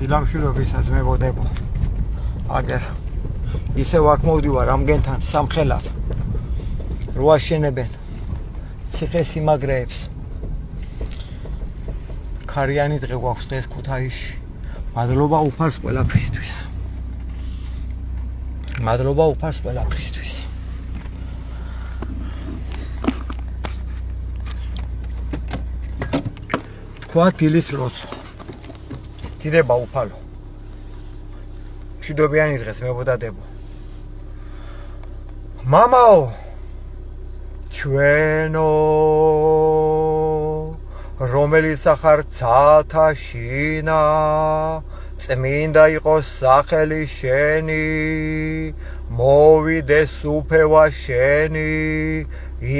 ილამშილობისას მებოდებო. აგერ ისევ აქ მოვდივარ ამგენთან სამხელად. რო აშენებენ ციხესიმაგრეებს. ქარიანი დღე გვაქვს დღეს ქუთაისში. მადლობა უფალს ყველაფრისთვის. მადლობა უფალს ყველაფრისთვის. თქვა დილის როც. დიდება უფალო. მშვიდობიანი დღეს მებოდადებო. მამაო ჩვენო რომელიც ახარ ცათა შინა წმინდა იყოს სახელი შენი მოვიდეს უფევა შენი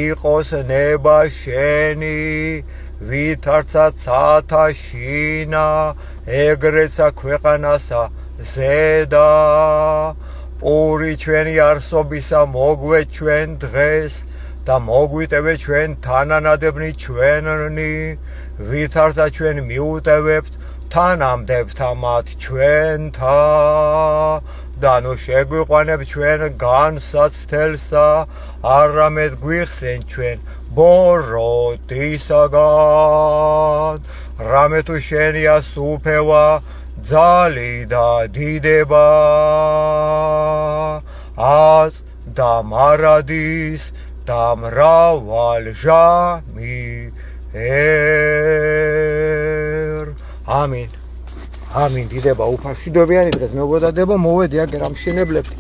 იყოს ნება შენი ვითარცა ცათა შინა ეგრეცა ქვეყანასა ზედა პური ჩვენი არსობისა მოგვე ჩვენ დღეს და მოგვიტევე ჩვენ თანანადებნი ჩვენი ვითარცა ჩვენ მიუტევებთ თანამდებთ ამათ ჩვენთა და ნუ შეგვიყვანებთ ჩვენ განსაცდელსა არამედ გვიხსენ ჩვენ ბოროტისაგან რამე თუ შენია სუფევა ძალი და დიდება ას და მარადის და მრავალ ჟამი ამინ ამინ დიდება უფალმშვიდობიანი დღეს მებოდადება მოვედი აგერ ამ შენებლებს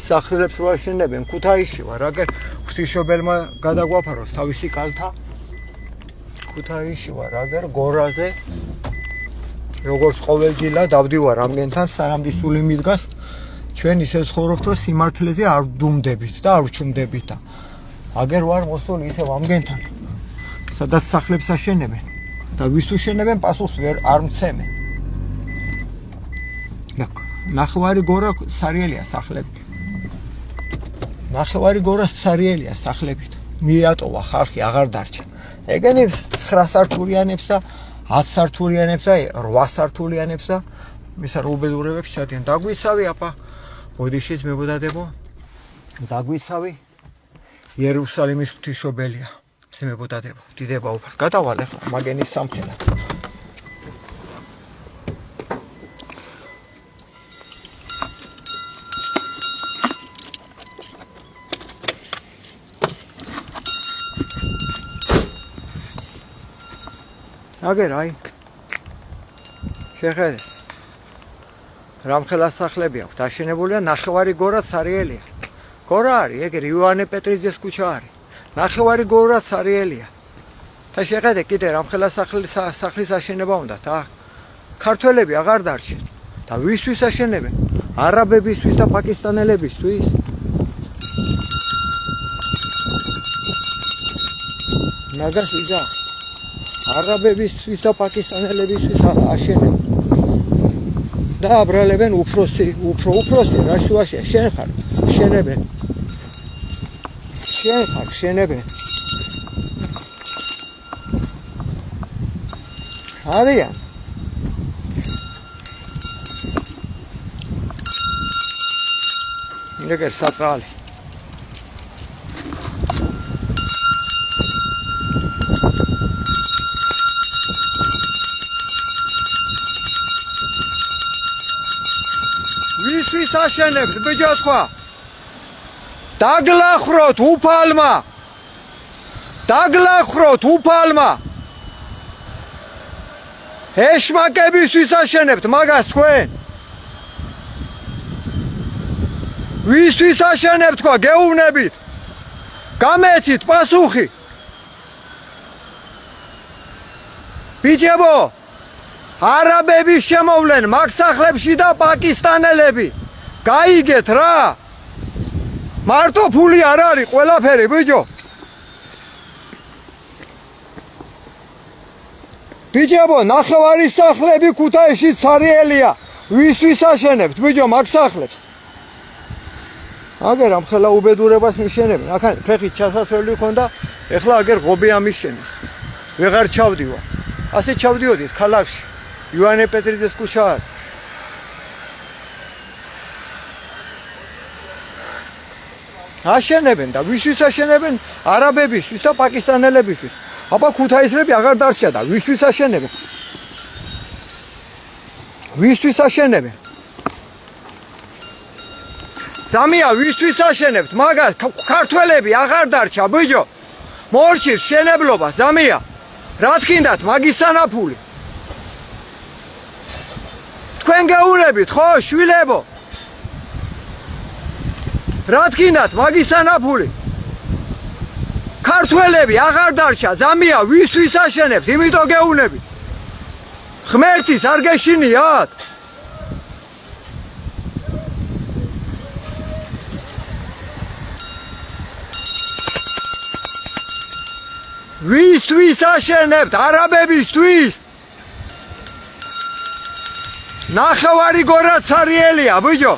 სახლებს რო აშენებენ ქუთაისში ვარ აგერ ღვთისმშობელმა გადაგვაფაროს თავისი კალთა ქუთაისში ვარ აგერ გორაზე როგორც ყოველდღიურად დავდივარ ამგენთან სანამ სული მიდგას ჩვენ ისე ცხოვრობთ რომ სიმართლეზე არ ვდუმდებით და არ ვჩუმდებით და აგერ ვარ მოსული ისევ ამგენთან სადაც სახლებს აშენებენ და ვის უშენებენ პასუხს არ მცემენ ნახევარი გორა სარიელია სახლები ნახევარი გორა სარიელია სახლებით მიატოვა ხალხი აღარ დარჩა ეგენი 9 სართულიანებს და 10 სართულიანებს და 8 სართულიანებს და მისა რუბედურებებს ჩადიან დაგვიცავი აფა ბოდიშიც მებოდადებო დაგვიცავი იერუსალიმის ღვთისმშობელია მებოდადებო დიდება უფალ გადავალ ახლა მაგენის სამხელად აგერ აი შეხედე რამხელა სახლები აქვს დაშენებულია ნახევარი გორა სარიელია გორა არის ეგრე იოანე პეტრიძეს ქუჩა არის ნახევარი გორა სარიელია და შეხედე კიდე რამხელა სახლის აშენება უნდა და ქართველები აღარ დარჩენ და ვისთვის აშენებენ არაბებისთვის და პაკისტანელებისთვის მაგას ვიზა არაბებისთვის და პაკისტანელებისთვის აშენებენ და აბრალებენ უფროსი რა შუაშია შენ ხარ შენებენ შენ ხარ შენებენ არიან ეგერ საწყალი ვისთვის აშენებთ ბიჭო თქვა დაგლახროთ უფალმა ეშმაკებისთვის აშენებთ მაგას თქვენ ვისთვის აშენებთ თქვა გეუბნებით გამეცით პასუხი ბიჭებო არაბები შემოვლენ მაგ სახლებში და პაკისტანელები გაიგეთ რა მარტო ფული არ არის ყველაფერი ბიჭო ბიჭებო ნახევარი სახლები ქუთაისში სარიელია ვისთვის აშენებთ ბიჭო მაგ სახლებს აგერ ამ ხელა უბედურებას მიშენებენ აქ ფეხით ჩასასვლელი ქონდა ეხლა აგერ ღობე ამიშენეს ვეღარ ჩავდივარ. ასე ჩავდიოდით ქალაქში. ივანე პეტრიძეს ქუჩა არის. აშენებენ და ვისთვის აშენებენ? არაბებისთვის და პაკისტანელებისთვის. აბა ქუთაისლები აღარ დარჩა და ვისთვის აშენებენ? ვისთვის აშენებენ? სამია ვისთვის აშენებთ? მაგას ქართველები აღარ დარჩა, ბიჭო. მორჩილ შენებლობა, სამია. რაც გინდათ მაგის სანაფული. თქვენ გეუნებით, ხო, შვილებო? რაც გინდათ მაგის სანაფული. ქართველები აღარ დარჩა, სამია, ვისთვის აშენებთ? იმიტომ გეუნებით. ღმერთის არ გეშინიათ? ვისთვის აშენებთ? არაბებისთვის? ნახევარი გორაცარიელია, ბიჭო.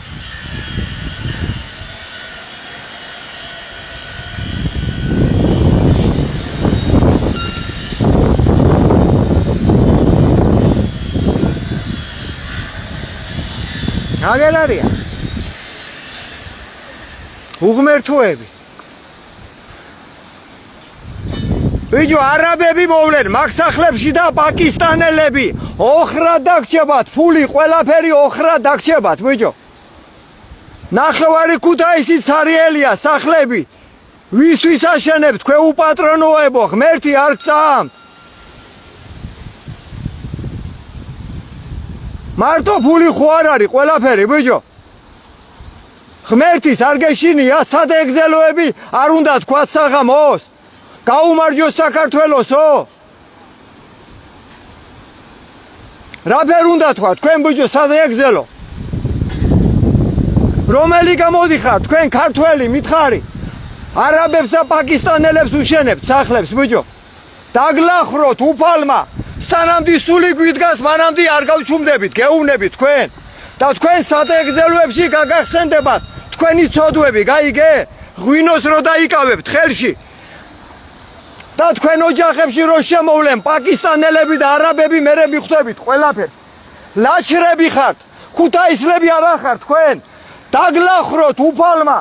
აგერ არიან უღმერთოები. ბიჭო, არაბები მოვლენ მაგ სახლებში და პაკისტანელები ოხრად დაგჭებათ, ფული ყველაფერი ოხრად დაგჭებათ, ბიჭო. ნახევარი ქუთაისის სარიელია სახლები. ვისთვის აშენებთ? თქვენ უპატრონოებო, ღმერთი არ გწამთ. მარტო ფული ხო არ არის ყველაფერი, ბიჭო. ღმერთის არ გეშინია? სადეგზელოები არ უნდა თქვათ საღამოს? გაუმარჯოს საქართველოსო? რა ფერ უნდა თქვა თქვენ, ბიჭო, სადეგზელო? რომელი გამოდიხარ თქვენ ქართველი მითხარი? არაბებს და პაკისტანელებს უშენებთ სახლებს, ბიჭო. დაგლახროთ უფალმა. სანამდე სული გვიდგას, მანამდე არ გავჩუმდებით, გეუნებით თქვენ. და თქვენ სადეგზელოებში გაგახსენდებათ თქვენი ცოდვები, გაიგე? ღვინოს რო დაიკავებთ ხელში. და თქვენ ოჯახებში რო შემოვლენ პაკისტანელები და არაბები, მერე მიხვდებით ყველაფერს. ლაჩრები ხართ, ქუთაისლები არა ხართ თქვენ. დაგლახროთ უფალმა.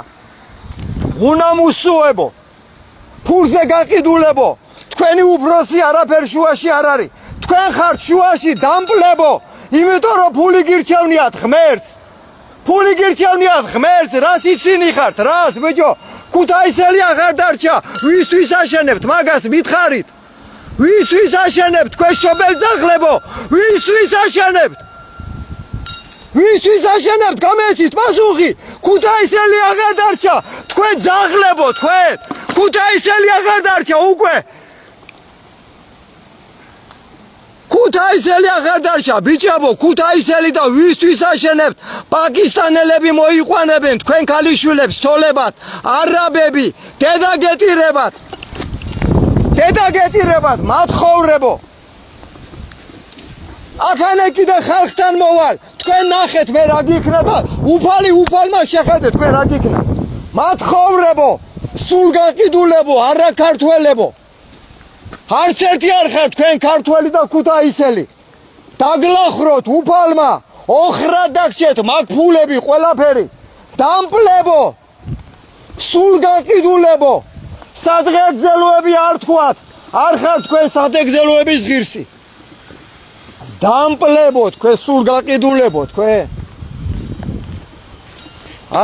უნამუსოებო, ფულზე გაყიდულებო, თქვენი უფროსი არაფერ შუაში არ არის. თქვენ ხართ შუაში დამპლებო, იმიტომ რომ ფული გირჩევნიათ ღმერთს. ფული გირჩევნიათ ღმერთს, რას ისინი ხართ, რას, ბიჭო? ქუთაისელი აღარ დარჩა, ვისთვის აშენებთ? მაგას მითხარით. ვისთვის აშენებთ? თქვენ შობელძახლებო, ვისთვის აშენებთ? ვისთვის აშენებთ? გამესით პასუხი. ქუთაისელი აღარ დარჩა, თქვენ ძახლებო, თქვენ. ქუთაისელი აღარ დარჩა უკვე. ქუთაისელი აღარ დარჩა, ბიჭებო, ქუთაისელი და ვისთვის აშენებთ? პაკისტანელები მოიყვანებენ თქვენ ქალიშვილებს, ცოლებად, არაბები, დედაგეტირებად. დედაგეტირებად, მათხოვრებო. აქანე კიდე ხალხთან მოვალ, თქვენ ნახეთ მე რა გიქნა და უფალმა შეხედეთ თქვენ რა გიქნა. მათხოვრებო, სულ გაყიდულებო, არა ქართველებო. არც ერთი არ ხარ თქვენ ქართველი და ქუთაისელი. დაგლახროთ უფალმა, ოხრად დაგჭეთ მაგ ფულები ყველაფერი. დამპლებო, სულ გაყიდულებო. სადღეგზელოები არ თქვათ, არ ხარ თქვენ სადღეგზელოების ღირსი. დამპლებო, თქვენ სულ გაყიდულებო თქვენ.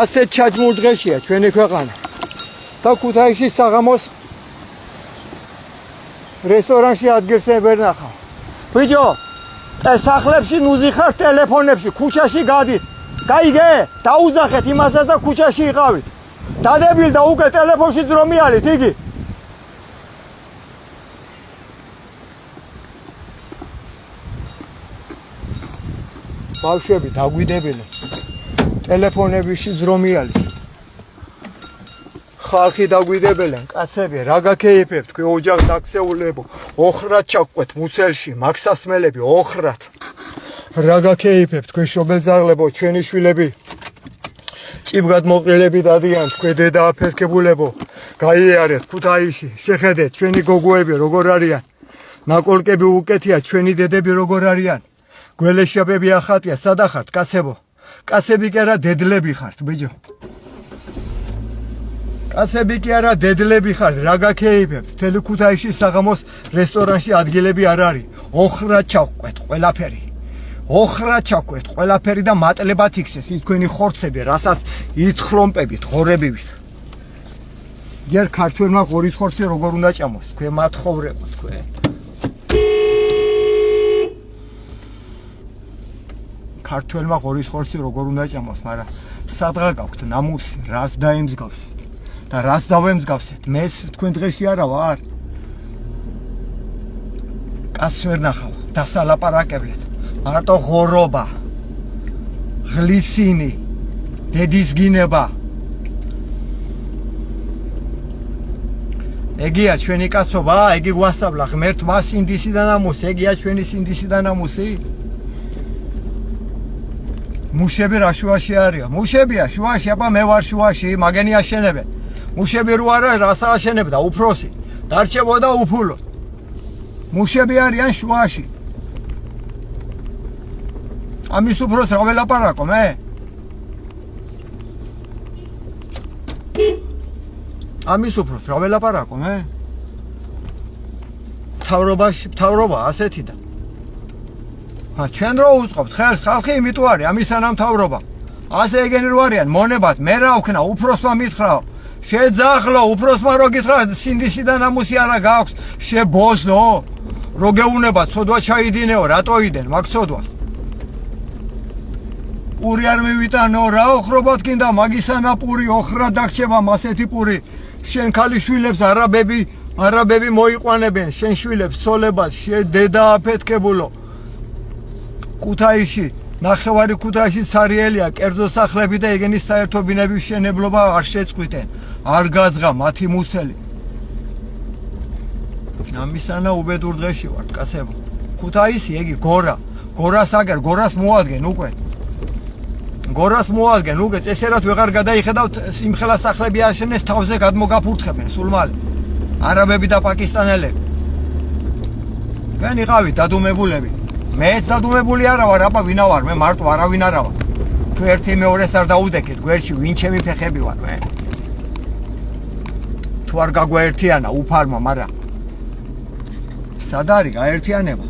ასეთ ჩაჯმულ დღეშია ჩვენი ქვეყანა. და ქუთაისში საღამოს რესტორანში ადგილს ვერ ნახავ. ბიჭო, ეს სახლებში ნუზიხარ ტელეფონებში, ქუჩაში გადით. გაიგე? დაუძახეთ იმასაც და ქუჩაში იყავით. დადებილ და უკვე ტელეფონში ძრომიალით იგი. ბავშვები დაგვიდებინე. ტელეფონებში ძრომიალით. ხალხი დაგვიდებელენ, კაცები, რა გაქეიფებთ, თქვენ ოჯახს დაქცეულებო, ოხრად ჩაგყვეთ მუცელში, მაქსასმელები, ოხრად. რა გაქეიფებთ, თქვენ შობელძაღლებო, ჩვენი შვილები, ჭიბგად მოყრილები დადიან, თქვენ დედა აფეთქებულებო, გაიარეთ ქუთაისში, შეხედეთ, ჩვენი გოგოები როგორ არიან, ნაკოლკები უკეთია, ჩვენი დედები როგორ არიან. გველეშაპები ახატია, სადა ხართ, კაცებო? კაცები კი არა დედლები ხართ, ბიჭო. კაცები კი არა დედლები ხართ, რა გაქეიფებთ? მთელი ქუთაისში საღამოს რესტორანში ადგილები არ არის. ოხრა ჩავყვეთ ყველაფერი. ოხრა ჩავყვეთ ყველაფერი და მატლებად იქცეს ის თქვენი ხორცები, რასაც ითხრომპებით, ღორებივით. ჯერ ქართველმა ღორის ხორცი როგორ უნდა ჭამოს? თქვენ მათხოვრებოთ, თქვენ. ქართველმა ღორის ხორცი როგორ უნდა ჭამოს, მაგრამ სადღა გაქვთ ნამუსი, რას დაემსგავსეთ და რას დავემსგავსეთ? მეც თქვენ დღეში არა ვარ. კაცს ვერ ნახავ, დასალაპარაკებლეთ. მარტო ღორობა, ღლისინი, დედის გინება. ეგია ჩვენი კაცობა, ეგი გვასწავლა ღმერთმა სინდისი და ნამუსი, ეგია ჩვენი სინდისი და ნამუსი. მუშები რა შუაში არიან? მუშებია შუაში, აბა მე ვარ შუაში, მაგენი აშენებენ. მუშები რო არა, რას აშენებდა? უფროსი. დარჩებოდა უფულო. მუშები არიან შუაში. ამის უფროს რა ველაპარაკო მე? ამის უფროს რა ველაპარაკო მე? მთავრობა ასეთი და ჩვენ რო უწყობთ ხელს ხალხი იმიტომ არის, ამისანა მთავრობა. ასე ეგენი რო არიან, მონებად, მე რა ვქნა, უფროსმა მითხრაო. შეძახლო, უფროსმა რო გითხრა, სინდისი და ნამუსი არა გაქვს, შებოზო. რო გეუნებათ, ცოდვა ჩაიდინეო, რატო იდენ მაგ ცოდვას? პური არ მივიტანო, რა ოხრობად გინდა, მაგისანა პური, ოხრა დაგჭება, ასეთი პური. შენ ქალიშვილებს არაბები მოიყვანებენ, შენ შვილებს სოლებად, შენ დედა აფეთქებულო. ქუთაისში, ნახევარი ქუთაისში სარიელია, კერძო სახლები და ეგენი საერთო ბინების მშენებლობა არ შეწყვიტენ. არ გაძღა მათი მუსელი. ამისანა უბედურ დღეში ვარ, კაცებო. ქუთაისი ეგი გორა. გორას აგერ, გორას მოადგენ უკვე. გორას მოადგენ უკვე, წესერად ვეღარ გადაიხედავთ, სიმხელა სახლები აშენეს, თავზე გადმოგაფურთხებენ სულ მალე. არაბები და პაკისტანელები. თქვენ იყავით დადუმებულები. მეც დადუმებული არა ვარ, აბა ვინა ვარ, მე მარტო არავინ არა ვარ. თუ ერთი მეორეს არ დაუდეკეთ, გვერდში ვინ ჩემი ფეხები ვარ მე. თუ არ გაგვაერთიანა უფალმა, მაგრამ სად არის გაერთიანება?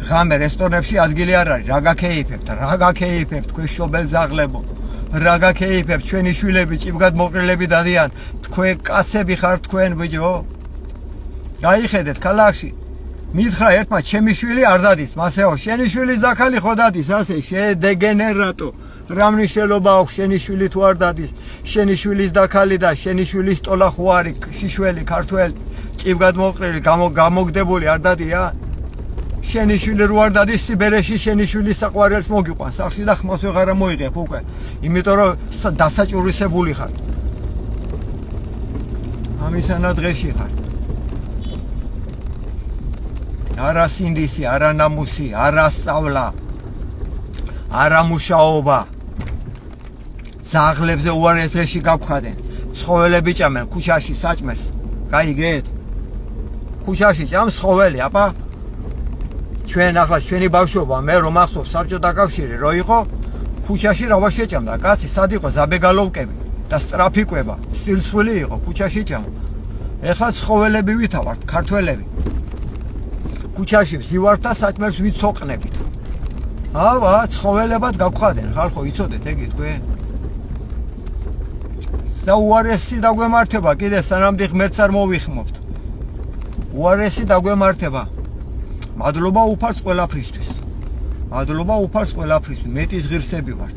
ღამე რესტორნებში ადგილი არ არის, რა გაქეიფებთ, რა გაქეიფებთ, თქვენ შობელ ზაღლებო. რა გაქეიფებთ, ჩვენი შვილები ჭიბგად მოყრილები დადიან, თქვენ კაცები ხართ თქვენ ბიჭო. გაიხედეთ ქალაქში. მითხრა ერთმა ჩემი შვილი არ დადის, მასეო, შენი შვილის დაქალი ხო დადის, ასე შედეგენერატო. რა მნიშვნელობა აქვს შენი შვილი თუ არ დადის? შენი შვილის დაქალი და შენი შვილის ტოლა ხო არის, შიშველი, ქართველი, ჭიბგად მოყრილი, გამოგდებული არ დადიან? შენი შვილი რო არ დადის, სიბერეში შენი შვილის საყვარელს მოგიყვან სახში და ხმას ვეღარ მოიღებ უკვე. იმიტომ რომ დასაჭურვისებული ხარ. ამისანა დღეში ხარ. არა სინდისი, არა ნამუსი, არა სწავლა, არა მუშაობა. ძაღლებზე უარეს დღეში გავხადენ. ცხოველები ჭამენ ქუჩაში საჭმელს. გაიგეთ? ქუჩაში ჭამს ცხოველი, აბა ჩვენ ახლა ჩვენი ბავშვობა, მე რომ ახსოვს საბჭოთა კავშირი რო იყო, ქუჩაში რა შეჭამდა, კაცი სად იყო ზაბეგალოვკები და სტრაფიკვება, სტილსვილი იყო, ქუჩაში ჭამა. ეხლა ცხოველები ვითავართ, ქართველები. ქუჩაში ვზივართ და საჭმელს ვიცოყნებით. აბა, ცხოველებად გავხადენ, ხალხო, იცოდეთ ეგი თქვენ? და უარესი დაგვემართება, კიდე სანამდე ღმერთს არ მოვიხმობთ. უარესი დაგვემართება. მადლობა უფალს ყველაფრისთვის. მადლობა უფალს ყველაფრისთვის. მეტის ღირსები ვართ.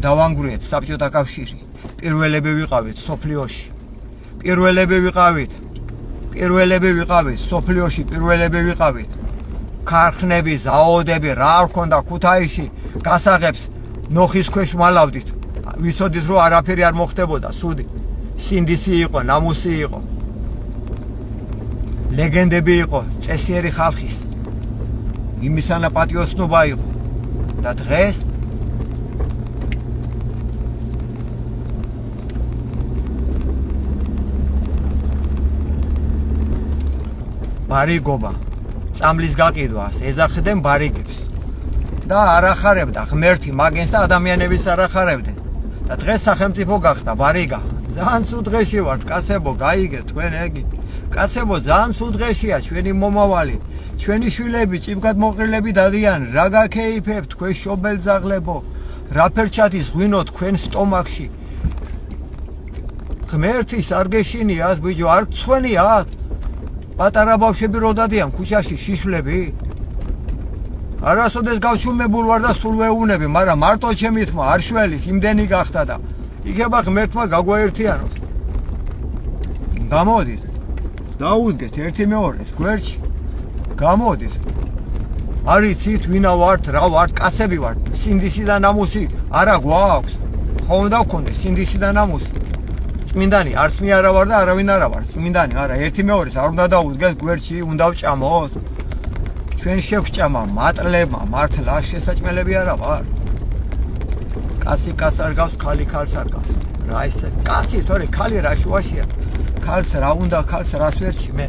დავანგვრიეთ საბჭოთა კავშირი. პირველები ვიყავით სოფლიოში. პირველები ვიყავით სოფლიოში, პირველები ვიყავით. ქარხნები, ზაოდები, რა არ ქონდა ქუთაისში, გასაღებს ნოხის ქვეშ ვალავდით. ვიცოდით რომ არაფერი არ მოხდებოდა, სუდი. სინდისი იყო, ნამუსი იყო. ლეგენდები იყო, წესიერი ხალხის. იმისანა პატიოსნობა იყო. და დღეს ბარიგობა, წამლის გაყიდვას ეძახდნენ ბარიგებს. და არ ახარებდა ღმერთი მაგენს და ადამიანებიც არ ახარებდნენ. და დღეს სახელმწიფო გახდა ბარიგა. ძალიან სულ დღეში ვართ, კაცებო, გაიგეთ თქვენ ეგი. კაცებო, ძალიან სულ დღეშია ჩვენი მომავალი. ჩვენი შვილები ჭიბგად მოყრილები დადიან, რა გაქეიფებთ თქვენ შობელძაღლებო, რა ფერჩათის ღვინო თქვენ სტომაქში. ღმერთის არ გეშინიათ, ბიჭო, არ გცხვენიათ? პატარა ბავშვები რო დადიან ქუჩაში შიშვლები? არასოდეს გავჩუმებულ ვარ და სულ ვეუნები, მაგრამ მარტო ჩემი თმა არ შველის, იმდენი გახდა და იქება ღმერთმა გაგვაერთიანოს. გამოდით, დაუდგეთ ერთი მეორეს გვერდში. გამოდით. არ იცით ვინა ვართ, რა ვართ, კაცები ვართ. სინდისი და ნამუსი არა გვაქვს. ხომ უნდა გქონდეს სინდისი და ნამუსი. წმინდანი არც მე არა ვარ და არავინ არა ვარ. წმინდანი არა, ერთი მეორეს არ უნდა დაუდგეს გვერდში, უნდა ვჭამოთ. ჩვენ შევჭამა მატლებმა, მართლა შესაჭმელები არა ვარ. კაცი კაცს არ გავს, ქალი ქალს არ გავს. რა ისე? კაცი, თორე ქალი რა შუაშია. ქალს რა უნდა, ქალს რას ვერჩი მე?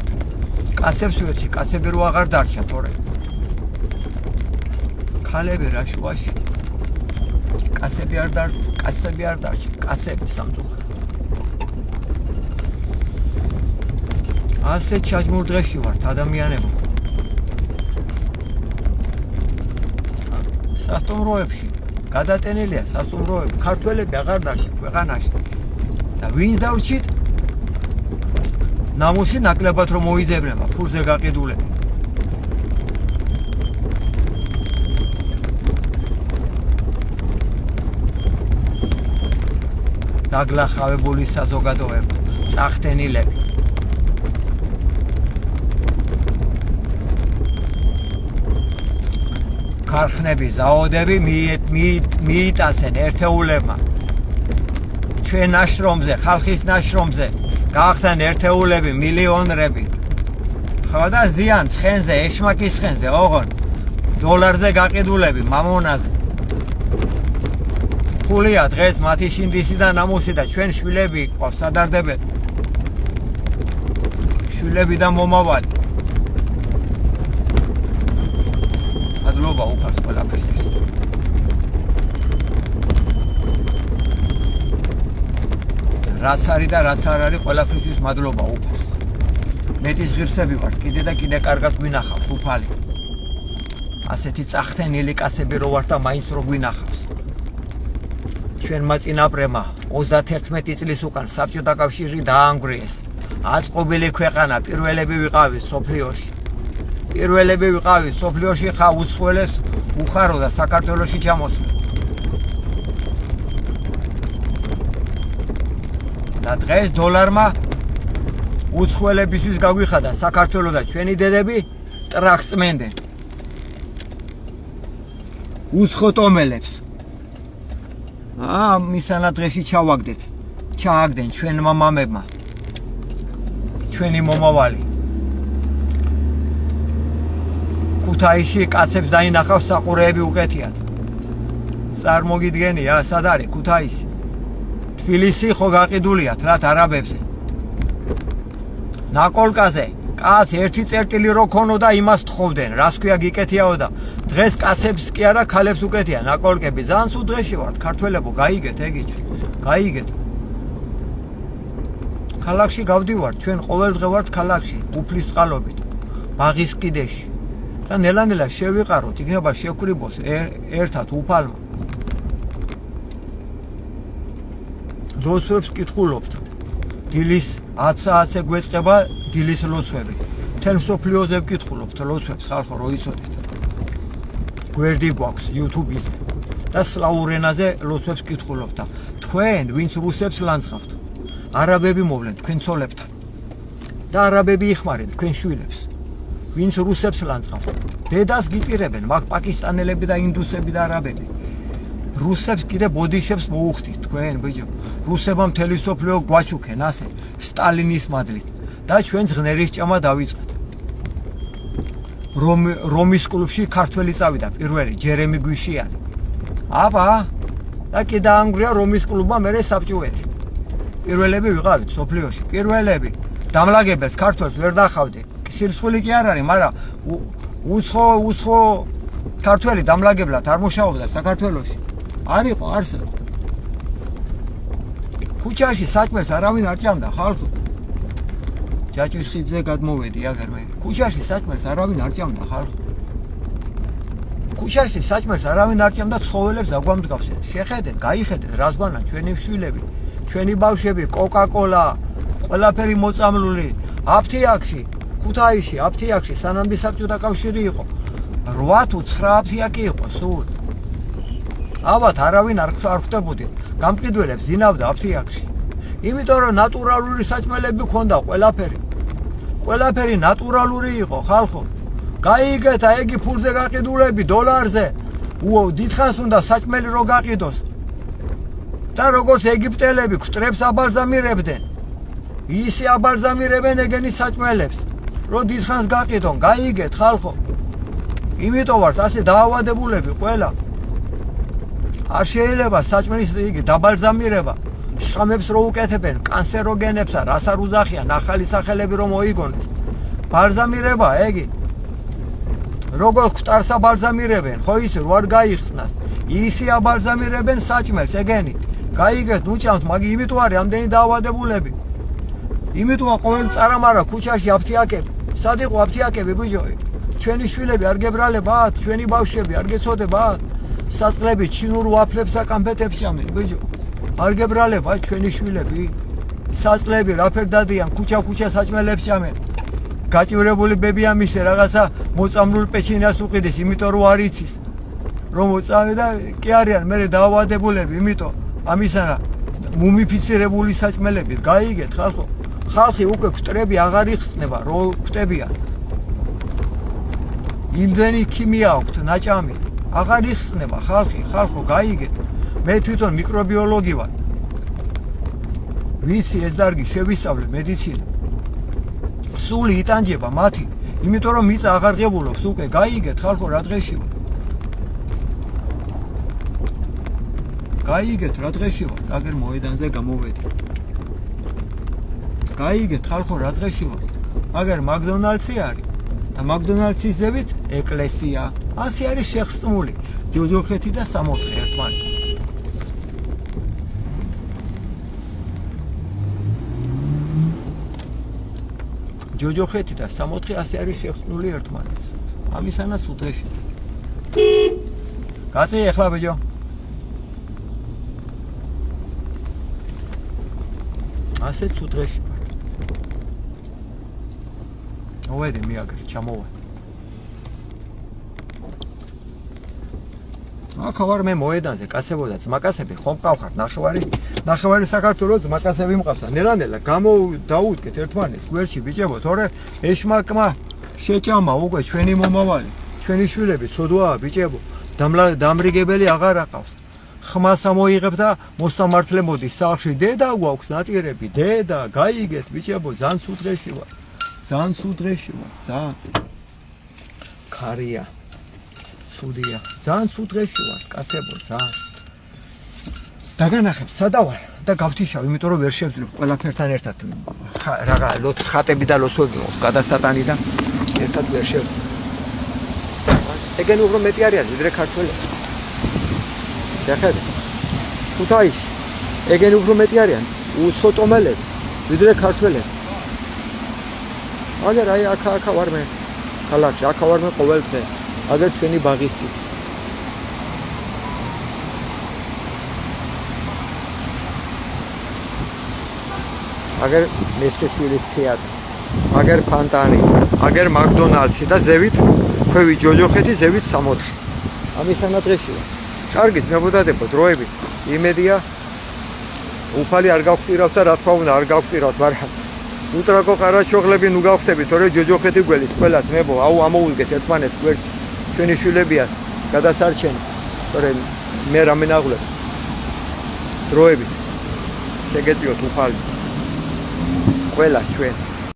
კაცებს ვერჩი, კაცები რო აღარ დარჩა თორე. ქალები რა შუაში. კაცები არ დარჩა, კაცები სამწუხაროდ. ასე ჩაჯმურ დღეში ვართ ადამიანებო. სასტუმროებში გადატენილია სასტუმროები, ქართველები აღარ დარჩა ქვეყანაში. და ვინ დავრჩით? ნამუსი ნაკლებად რომ მოიძებნება, ფულზე გაყიდულები. დაგლახავებული საზოგადოება, წახტენილები. ქარხნები, ზაოდები მიიტანსენ ერთეულებმა. ჩვენ ნაშრომზე, ხალხის ნაშრომზე გახდნენ ერთეულები, მილიონრები. ხო და ზიან ცხენზე, ეშმაკის ცხენზე, ოღონ დოლარზე გაყიდულები, მამონაზე. ფულია დღეს მათი შინდისი და ნამუსი და ჩვენ შვილები ყავს სადარდებენ. შვილები და მომავალი. მადლობა უფალს ყველაფერთვის. რაც არის და რაც არ არის ყველაფერთვის მადლობა უფალს. მეტის ღირსები ვართ, კიდე და კიდე კარგად გვინახავს უფალი. ასეთი წახთენილი კაცები რო ვართ და მაინც რო გვინახავს. ჩვენმა წინაპრებმა 31 წლის უკან საბჭოთა კავშირი დაანგრიეს. აწყობილი ქვეყანა, პირველები ვიყავით სოფლიოში. პირველები ვიყავით სოფლიოში, ხა უცხოელებს უხარო და საქართველოში ჩამოსვლა. და დღეს დოლარმა უცხოელებისთვის გაგვიხადა საქართველო და ჩვენი დედები ტრაქს წმენდნენ. უცხოტომელებს. მისანა დღეში ჩააგდნენ ჩვენმა მამებმა. ჩვენი მომავალი. ქუთაისში კაცებს დაინახავს საყურეები უყეთიათ. წარმოგიდგენია, სად არის ქუთაისი? თბილისი ხო გაყიდულიათ რაც არაბებზე. ნაკოლკაზე კაც ერთი წერტილი რო ქონოდა იმას თხოვდნენ, რას ქვია გიკეთიაო და დღეს კაცებს კი არა ქალებს უკეთია ნაკოლკები. ძალიან სულ დღეში ვართ ქართველებო, გაიგეთ ეგიჩვი. გაიგეთ. ქალაქში გავდივართ, ჩვენ ყოველდღე ვართ ქალაქში, უფლის წყალობით, ბაღის კიდეში. და ნელა-ნელა შევიყაროთ, იქნება შევკრიბოს ერთად უფალმა. ლოცვებს კითხულობთ. დილის 10 საათზე გვეწყება დილის ლოცვები. თელ მსოფლიოზე ვკითხულობთ ლოცვებს, ხალხო რო იცოდეთ. გვერდი გვაქვს YouTube-ზე და სლავურ ენაზე ლოცვებს კითხულობთ და თქვენ, ვინც რუსებს ლანძღავთ, არაბები მოვლენ თქვენ ცოლებთან. და არაბები იხმარენ თქვენ შვილებს. ვინც რუსებს ლანძღავთ, დედას გიპირებენ, მაგ პაკისტანელები და ინდუსები და არაბები. რუსებს კიდე ბოდიშებს მოუხდით თქვენ, ბიჭო. რუსებმა მთელი სოფლიო გვაჩუქენ ასე, სტალინის მადლით და ჩვენ ზღნერის ჭამა დავიწყეთ. რომის კლუბში ქართველი წავიდა პირველი, ჯერემი გვიშიანი. და კი დაანგრია რომის კლუბმა მერე საბჭოეთი. პირველები ვიყავით სოფლიოში, პირველები. დამლაგებელს ქართველს ვერ დახავდით. სირცხული კი არ არის, მაგრამ უცხო ქართველი დამლაგებლად არ მუშაობდა საქართველოში. არ იყო, არსებობს. ქუჩაში საჭმელს არავინ არ ჭამდა ხალხო. ჯაჭვის ხიდზე გადმოვედი აგერ მე. ქუჩაში საჭმელს არავინ არ ჭამდა ხალხო. ქუჩაში საჭმელს არავინ არ ჭამდა, ცხოველებს აგვამდგავს. შეხედეთ, გაიხედეთ, რას გვანა ჩვენი შვილები, ჩვენი ბავშვები, კოკა-კოლა, ყველაფერი მოწამლული. აფთიაქში, ქუთაისში, აფთიაქში სანამ საბჭოთა კავშირი იყო. 8 თუ 9 აფთიაკი იყო სულ. ალბათ არავინ არ ხვდებოდით. გამყიდველებს ზინავდა აფთიაქში. იმიტომ რომ ნატურალური საჭმელები ქონდა ყველაფერი. ყველაფერი ნატურალური იყო ხალხო. გაიგეთა ეგი ფულზე გაყიდულები დოლარზე. დიდხანს უნდა საჭმელი რო გაყიდოს. და როგორც ეგიპტელები ქტრებს აბალზამირებდნენ. ისე აბალზამირებენ ეგენი საჭმელებს. რო დიდხანს გაყიდონ, გაიგეთ ხალხო. იმიტომ ვართ ასე დაავადებულები ყველა. არ შეიძლება საჭმელის იგი დაბალზამირება. შხამებს რო უკეთებენ, კანსეროგენებსა, რას არ უძახიან, ახალი სახელები რომ მოიგონეს. ბალზამირება ეგი. როგორ ხვტარს აბალზამირებენ, ხო ისე რო არ გაიხსნას. ისე აბალზამირებენ საჭმელს ეგენი. გაიგეთ, უჭამთ, მაგრამ იმიტომ არის ამდენი დაავადებულები. იმიტომ ყოველ წარამარა ქუჩაში აფთიაკები. სად იყო აფთიაკები ბიჭოი? ჩვენი შვილები არ გებრალებათ, ჩვენი ბავშვები არ გეცოდებათ. საწყლები ჩინურ ვაფლებს და კამფეტებს ჭამენ ბიჭო. არ გებრალებათ ჩვენი შვილები. საწყლები რაფერ დადიან, ქუჩა საჭმელებს ჭამენ. გაჭირებული ბებიამისე რაღაცა მოწამლულ პეჩინას უყიდეს, იმიტომ რომ არ იცის. რომ მოწამე და კი არიან მე დაავადებულები, იმიტომ ამისანა მუმიფიცირებული საჭმელები. გაიგეთ ხალხო. ხალხი უკვე ქტრები აღარ იხსნება, რო ქტებიან. იმდენი ქიმია აქვთ ნაჭამი. აღარ იხსნება ხალხო, გაიგეთ. მე თვითონ მიკრობიოლოგი ვარ. ვიცი ეს დარგი შევისწავლე მედიცინა. სული იტანჯება მათი, იმიტომ რომ მიწა აღარ ღებულობს უკვე, გაიგეთ ხალხო რა დღეში ვარ. გაიგეთ რა დღეში ვარ, აგერ მოედანზე გამოვედი. გაიგეთ ხალხო რა დღეში ვარ. აგერ მაკდონალდსი არის და მაკდონალდსის ზევით ეკლესია. ასე არის შეხსმული ჯოჯოხეთი და სამოთხე ერთმანეთს. ჯოჯოხეთი და სამოთხე ასე არის შეხსნული ერთმანეთს. ამისანაც უდეში. კაცი ეხლა ბიჭო. ასეც უდეში ვარ. მოვედი მიაგერ, ჩამოვედი. აქ ვარ მე მოედანზე, კაცებოდაც, მაკაცები ხომ მყავხარ, ნახევარი საქართველოს მაკაცები მყავსა. ნელა გამოდაუდგეთ ერთმანეთს გვერდში ბიჭებო, თორე ეშმაკმა შეჭამა უკვე ჩვენი მომავალი, ჩვენი შვილები ცოდვაა ბიჭებო. დამრიგებელი აღარ აყავს. ხმას ამოიღებ და მოსამართლე მოდის სახლში. დედა გვაქვს ნატირები, დედა, გაიგეთ ბიჭებო, ძალიან სუდღეში ვარ. ძალიან სუდღეში ვარ, ძალიან. ქარია. სუდია. ძალიან სუდღეში ვარ, კაცებო, ძალიან. დაგანახებ, სადა ვარ და გავთიშავ, იმიტომ რომ ვერ შევძლებ ყველაფერთან ერთად. რაღა ხატები და ლოცვები მოს გადასატანი და ერთად ვერ შევძლებ. ეგენი უფრო მეტი არიან ვიდრე ქართველები. შეხედე. ქუთაისში ეგენი უფრო მეტი არიან უცხოტომელები ვიდრე ქართველები. აგერ აი აქ ვარ მე ქალაქში, აქ ვარ მე ყოველ დღე. აგერ ჩვენი ბაღისტი. აგერ მესხიშვილის თეატრი, აგერ ფანტანი, აგერ მაკდონალდსი და ზევით ქვევი ჯოჯოხეთი, ზევით სამოთხე. ამისანა დღეში ვარ. კარგით, მეგობრებო, დროებით. იმედია უფალი არ გავხსირავს და რა თქმა უნდა არ გავხსირავს, მაგრამ უტრაკო ყარაჩოხლები ნუ გავხდებით, თორე ჯოჯოხეთი გველის ყველას მებო, აუ ამოუდგეთ ერთმანეთს გვერდში. ჩვენი შვილებიას გადასარჩენი, თორე მე რამე ნაღვლებ. დროებით. შეგეწიოთ უფალი. ყველას ჩვენ